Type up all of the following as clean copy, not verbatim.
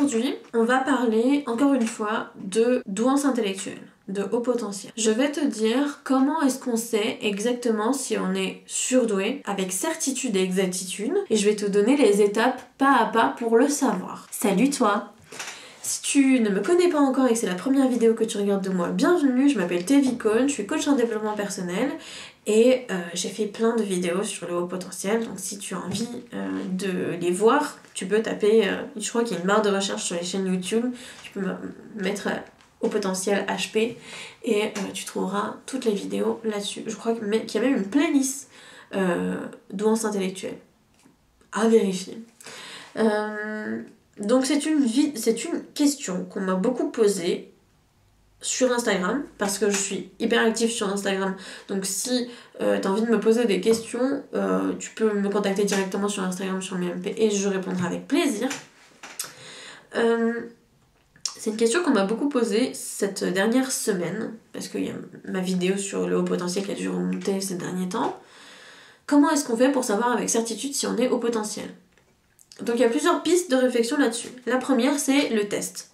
aujourd'hui, on va parler encore une fois de douance intellectuelle, de haut potentiel. Je vais te dire comment est-ce qu'on sait exactement si on est surdoué avec certitude et exactitude, et je vais te donner les étapes pas à pas pour le savoir. Salut toi! Si tu ne me connais pas encore et que c'est la première vidéo que tu regardes de moi, bienvenue, je m'appelle Tevi Cohn, je suis coach en développement personnel et j'ai fait plein de vidéos sur le haut potentiel, donc si tu as envie de les voir, tu peux taper, je crois qu'il y a une barre de recherche sur les chaînes YouTube, tu peux mettre haut potentiel HP et tu trouveras toutes les vidéos là-dessus. Je crois qu'il y a même une playlist douance intellectuelle à vérifier. Donc c'est une question qu'on m'a beaucoup posée sur Instagram, parce que je suis hyper active sur Instagram, donc si t'as envie de me poser des questions, tu peux me contacter directement sur Instagram, sur mes MP, et je répondrai avec plaisir. C'est une question qu'on m'a beaucoup posée cette dernière semaine, parce qu'il y a ma vidéo sur le haut potentiel qui a dû remonter ces derniers temps. Comment est-ce qu'on fait pour savoir avec certitude si on est haut potentiel ? Donc il y a plusieurs pistes de réflexion là-dessus. La première, c'est le test.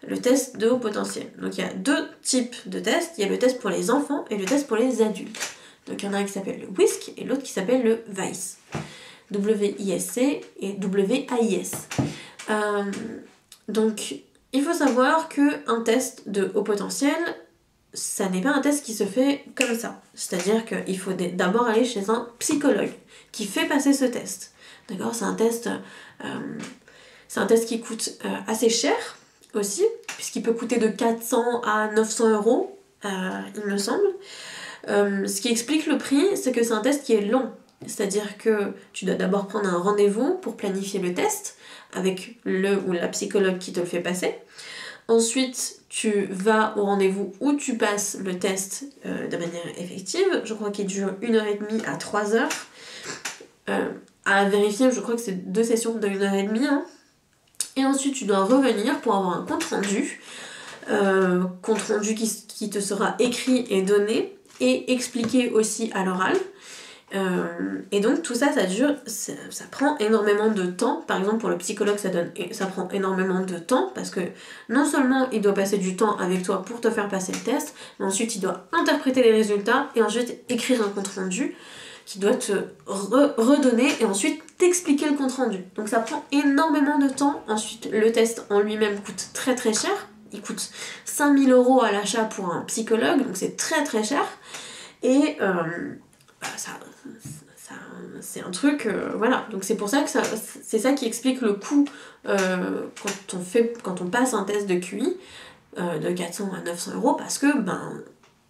Le test de haut potentiel. Donc il y a deux types de tests. Il y a le test pour les enfants et le test pour les adultes. Donc il y en a un qui s'appelle le WISC et l'autre qui s'appelle le WISE. W-I-S-C et W-A-I-S. Donc il faut savoir qu'un test de haut potentiel, ça n'est pas un test qui se fait comme ça. C'est-à-dire qu'il faut d'abord aller chez un psychologue qui fait passer ce test. D'accord, c'est un test qui coûte assez cher aussi, puisqu'il peut coûter de 400 à 900 euros, il me semble. Ce qui explique le prix, c'est que c'est un test qui est long. C'est-à-dire que tu dois d'abord prendre un rendez-vous pour planifier le test avec le ou la psychologue qui te le fait passer. Ensuite, tu vas au rendez-vous où tu passes le test de manière effective. Je crois qu'il dure 1h30 à 3h. À vérifier, je crois que c'est 2 sessions de 1h30. Hein. Et ensuite, tu dois revenir pour avoir un compte-rendu. Compte-rendu qui te sera écrit et donné et expliqué aussi à l'oral. Et donc tout ça, ça prend énormément de temps. Par exemple, pour le psychologue, ça prend énormément de temps parce que non seulement il doit passer du temps avec toi pour te faire passer le test, mais ensuite il doit interpréter les résultats et ensuite écrire un compte-rendu qui doit te redonner et ensuite t'expliquer le compte-rendu. Donc ça prend énormément de temps. Ensuite, le test en lui-même coûte très très cher. Il coûte 5000 € à l'achat pour un psychologue, donc c'est très très cher. Et c'est un truc, voilà. Donc c'est pour ça que c'est ça qui explique le coût quand on passe un test de QI de 400 à 900 €, parce que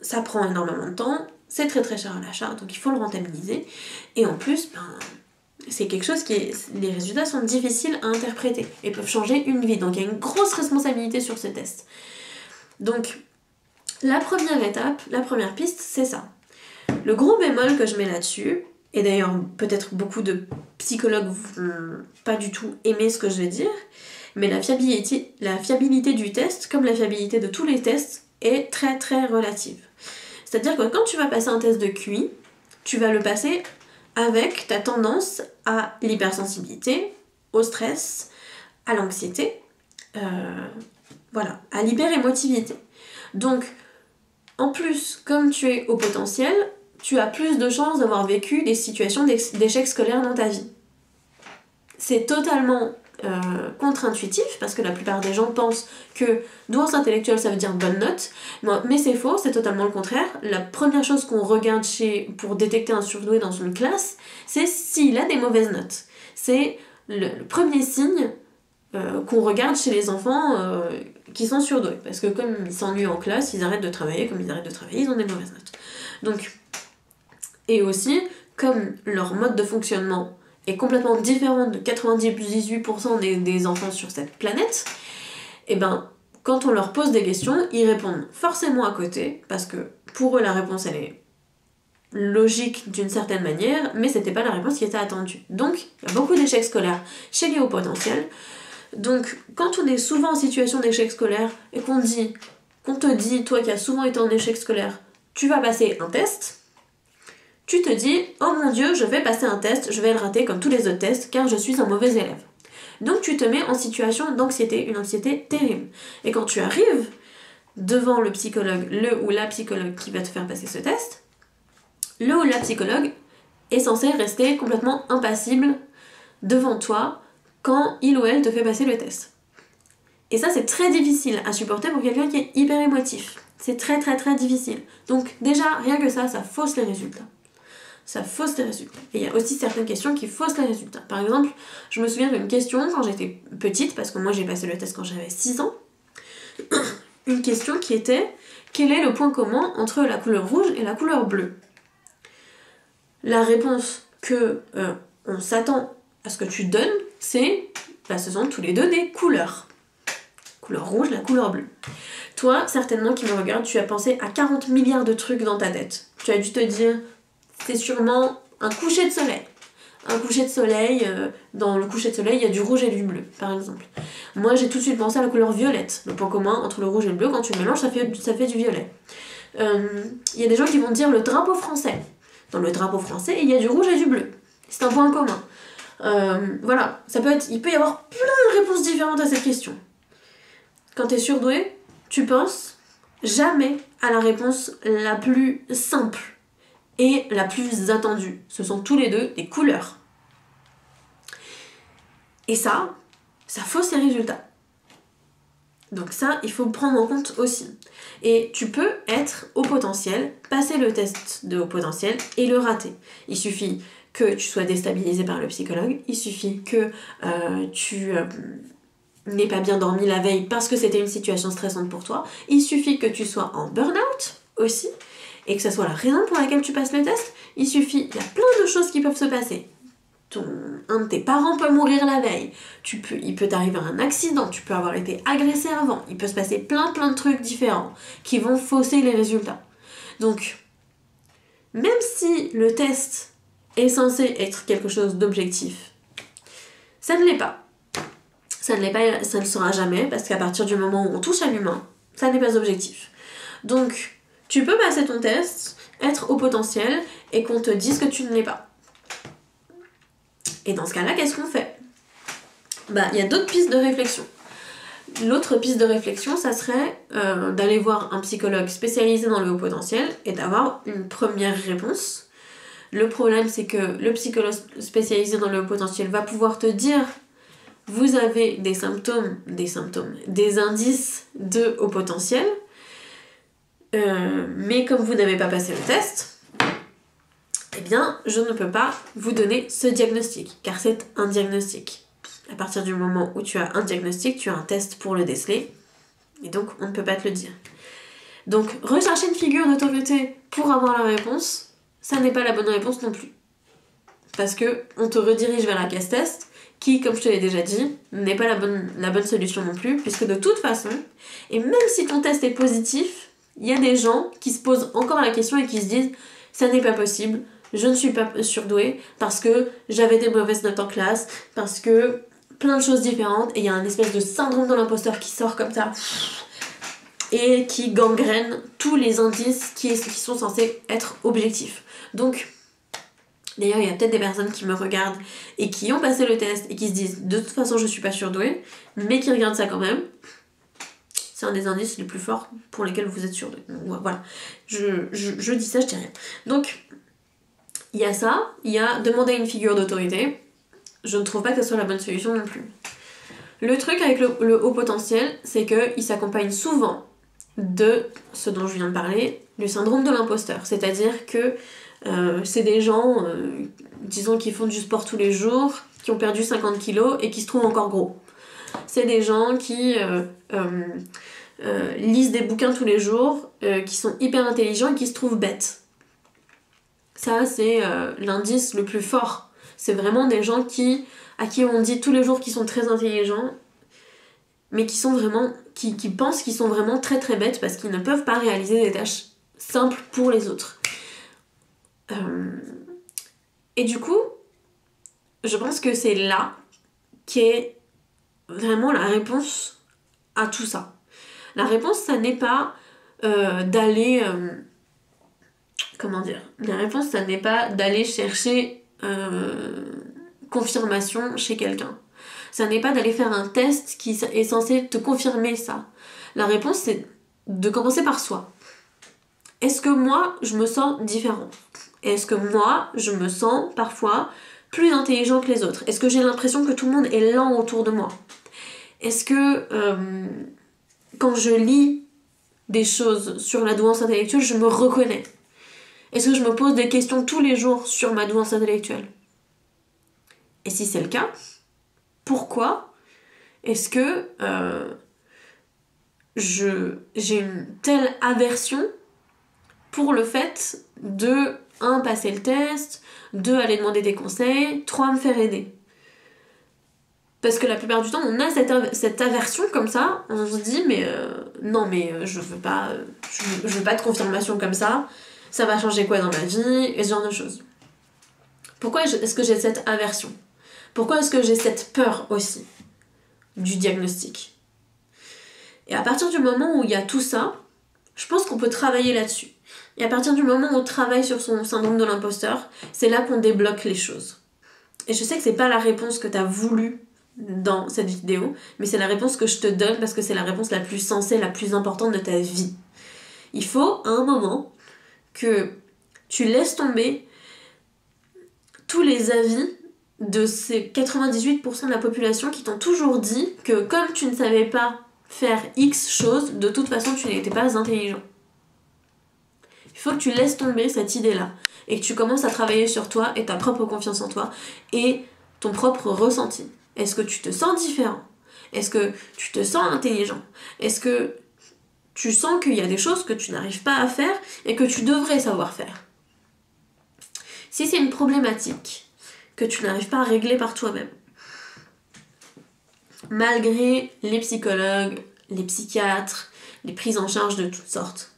ça prend énormément de temps. C'est très très cher à l'achat, donc il faut le rentabiliser. Et en plus, c'est quelque chose les résultats sont difficiles à interpréter et peuvent changer une vie. Donc il y a une grosse responsabilité sur ce test. Donc la première étape, la première piste, c'est ça. Le gros bémol que je mets là-dessus, et d'ailleurs peut-être beaucoup de psychologues vont pas du tout aimer ce que je vais dire, mais la fiabilité du test, comme la fiabilité de tous les tests, est très très relative. C'est-à-dire que quand tu vas passer un test de QI, tu vas le passer avec ta tendance à l'hypersensibilité, au stress, à l'anxiété, voilà, à l'hyperémotivité. Donc, en plus, comme tu es au potentiel, tu as plus de chances d'avoir vécu des situations d'échec scolaire dans ta vie. C'est totalement contre-intuitif, parce que la plupart des gens pensent que douance intellectuelle ça veut dire bonne note, mais c'est faux, c'est totalement le contraire. La première chose qu'on regarde pour détecter un surdoué dans une classe, c'est s'il a des mauvaises notes. C'est le premier signe qu'on regarde chez les enfants qui sont surdoués, parce que comme ils s'ennuient en classe, ils arrêtent de travailler, comme ils arrêtent de travailler, ils ont des mauvaises notes. Donc, et aussi, comme leur mode de fonctionnement est complètement différent de 98% des enfants sur cette planète, et quand on leur pose des questions, ils répondent forcément à côté, parce que pour eux la réponse elle est logique d'une certaine manière, mais c'était pas la réponse qui était attendue. Donc il y a beaucoup d'échecs scolaires chez les hauts potentiels. Donc quand on est souvent en situation d'échec scolaire et qu'on te dit, toi qui as souvent été en échec scolaire, tu vas passer un test, tu te dis, oh mon Dieu, je vais passer un test, je vais le rater comme tous les autres tests, car je suis un mauvais élève. Donc tu te mets en situation d'anxiété, une anxiété terrible. Et quand tu arrives devant le psychologue, le ou la psychologue qui va te faire passer ce test, le ou la psychologue est censé rester complètement impassible devant toi quand il ou elle te fait passer le test. Et ça, c'est très difficile à supporter pour quelqu'un qui est hyper émotif. C'est très très très difficile. Donc déjà, rien que ça fausse les résultats. Ça fausse les résultats. Et il y a aussi certaines questions qui faussent les résultats. Par exemple, je me souviens d'une question quand j'étais petite, parce que moi j'ai passé le test quand j'avais 6 ans, une question qui était « Quel est le point commun entre la couleur rouge et la couleur bleue ?» La réponse que on s'attend à ce que tu donnes, c'est ce sont tous les deux des couleurs. Couleur rouge, la couleur bleue. Toi, certainement qui me regarde, tu as pensé à 40 milliards de trucs dans ta tête. Tu as dû te dire, c'est sûrement un coucher de soleil. Un coucher de soleil, dans le coucher de soleil, il y a du rouge et du bleu, par exemple. Moi, j'ai tout de suite pensé à la couleur violette. Le point commun entre le rouge et le bleu, quand tu le mélanges, ça fait du violet. Il y a des gens qui vont dire le drapeau français. Dans le drapeau français, il y a du rouge et du bleu. C'est un point commun. Voilà, il peut y avoir plein de réponses différentes à cette question. Quand tu es surdoué, tu penses jamais à la réponse la plus simple et la plus attendue. Ce sont tous les deux des couleurs. Et ça fausse les résultats. Donc ça, il faut prendre en compte aussi. Et tu peux être haut potentiel, passer le test de haut potentiel et le rater. Il suffit que tu sois déstabilisé par le psychologue, il suffit que tu n'aies pas bien dormi la veille parce que c'était une situation stressante pour toi, il suffit que tu sois en burn-out aussi, et que ça soit la raison pour laquelle tu passes le test, il suffit, il y a plein de choses qui peuvent se passer. Un de tes parents peut mourir la veille, il peut t'arriver un accident, tu peux avoir été agressé avant, il peut se passer plein de trucs différents qui vont fausser les résultats. Donc, même si le test est censé être quelque chose d'objectif, ça ne l'est pas. Ça ne l'est pas, ça ne le sera jamais, parce qu'à partir du moment où on touche à l'humain, ça n'est pas objectif. Donc, tu peux passer ton test, être au potentiel, et qu'on te dise que tu ne l'es pas. Et dans ce cas-là, qu'est-ce qu'on fait ? Il y a d'autres pistes de réflexion. L'autre piste de réflexion, ça serait d'aller voir un psychologue spécialisé dans le haut potentiel et d'avoir une première réponse. Le problème, c'est que le psychologue spécialisé dans le haut potentiel va pouvoir te dire vous avez des indices de haut potentiel, mais comme vous n'avez pas passé le test, eh bien, je ne peux pas vous donner ce diagnostic, car c'est un diagnostic. À partir du moment où tu as un diagnostic, tu as un test pour le déceler, et donc on ne peut pas te le dire. Donc, rechercher une figure d'autorité pour avoir la réponse, ça n'est pas la bonne réponse non plus. Parce que on te redirige vers la case test, qui, comme je te l'ai déjà dit, n'est pas la bonne solution non plus, puisque de toute façon, et même si ton test est positif, il y a des gens qui se posent encore la question et qui se disent « ça n'est pas possible, je ne suis pas surdouée, parce que j'avais des mauvaises notes en classe, parce que plein de choses différentes, et il y a un espèce de syndrome de l'imposteur qui sort comme ça, et qui gangrène tous les indices qui sont censés être objectifs. » Donc, d'ailleurs, il y a peut-être des personnes qui me regardent et qui ont passé le test et qui se disent de toute façon je suis pas surdouée, mais qui regardent ça quand même. C'est un des indices les plus forts pour lesquels vous êtes surdouée. Voilà, je dis ça, je dis rien. Donc, il y a ça, il y a demander une figure d'autorité. Je ne trouve pas que ce soit la bonne solution non plus. Le truc avec le haut potentiel, c'est qu'il s'accompagne souvent de ce dont je viens de parler, le syndrome de l'imposteur. C'est-à-dire que c'est des gens, disons, qui font du sport tous les jours, qui ont perdu 50 kilos et qui se trouvent encore gros. C'est des gens qui lisent des bouquins tous les jours, qui sont hyper intelligents et qui se trouvent bêtes. Ça, c'est l'indice le plus fort. C'est vraiment des gens à qui on dit tous les jours qu'ils sont très intelligents, mais qui pensent qu'ils sont vraiment très très bêtes parce qu'ils ne peuvent pas réaliser des tâches simples pour les autres. Et du coup, je pense que c'est là qu'est vraiment la réponse à tout ça. La réponse, ça n'est pas d'aller... La réponse, ça n'est pas d'aller chercher confirmation chez quelqu'un. Ça n'est pas d'aller faire un test qui est censé te confirmer ça. La réponse, c'est de commencer par soi. Est-ce que moi, je me sens différente? Est-ce que moi, je me sens parfois plus intelligent que les autres? Est-ce que j'ai l'impression que tout le monde est lent autour de moi? Est-ce que quand je lis des choses sur la douance intellectuelle, je me reconnais? Est-ce que je me pose des questions tous les jours sur ma douance intellectuelle? Et si c'est le cas, pourquoi est-ce que j'ai une telle aversion pour le fait de 1. Passer le test, 2. Aller demander des conseils, 3. Me faire aider? Parce que la plupart du temps, on a cette aversion comme ça, on se dit mais non mais je veux pas de confirmation comme ça va changer quoi dans ma vie, et ce genre de choses. Pourquoi est-ce que j'ai cette aversion? Pourquoi est-ce que j'ai cette peur aussi du diagnostic? Et à partir du moment où il y a tout ça, je pense qu'on peut travailler là-dessus. Et à partir du moment où on travaille sur son syndrome de l'imposteur, c'est là qu'on débloque les choses. Et je sais que c'est pas la réponse que t'as voulu dans cette vidéo, mais c'est la réponse que je te donne parce que c'est la réponse la plus sensée, la plus importante de ta vie. Il faut, à un moment, que tu laisses tomber tous les avis de ces 98% de la population qui t'ont toujours dit que comme tu ne savais pas faire X choses, de toute façon tu n'étais pas intelligent. Il faut que tu laisses tomber cette idée-là et que tu commences à travailler sur toi et ta propre confiance en toi et ton propre ressenti. Est-ce que tu te sens différent? Est-ce que tu te sens intelligent? Est-ce que tu sens qu'il y a des choses que tu n'arrives pas à faire et que tu devrais savoir faire? Si c'est une problématique que tu n'arrives pas à régler par toi-même, malgré les psychologues, les psychiatres, les prises en charge de toutes sortes,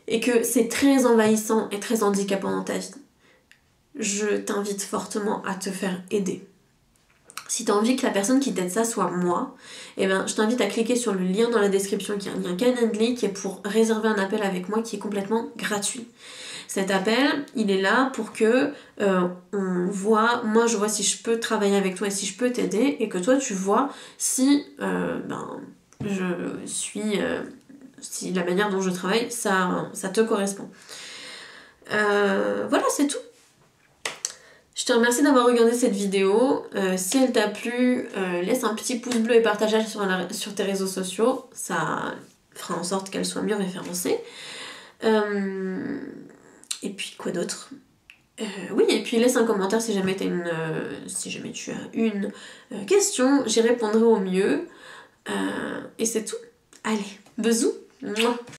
et que c'est très envahissant et très handicapant dans ta vie, je t'invite fortement à te faire aider. Si tu as envie que la personne qui t'aide ça soit moi, eh ben, je t'invite à cliquer sur le lien dans la description qui est un lien Calendly qui est pour réserver un appel avec moi qui est complètement gratuit. Cet appel, il est là pour que on voit, moi je vois si je peux travailler avec toi et si je peux t'aider, et que toi tu vois si si la manière dont je travaille, ça te correspond. Voilà, c'est tout. Je te remercie d'avoir regardé cette vidéo. Si elle t'a plu, laisse un petit pouce bleu et partage sur tes réseaux sociaux. Ça fera en sorte qu'elle soit mieux référencée. Et puis quoi d'autre? Oui, et puis laisse un commentaire si jamais tu as une question. J'y répondrai au mieux. Et c'est tout. Allez, bisous. Mouah.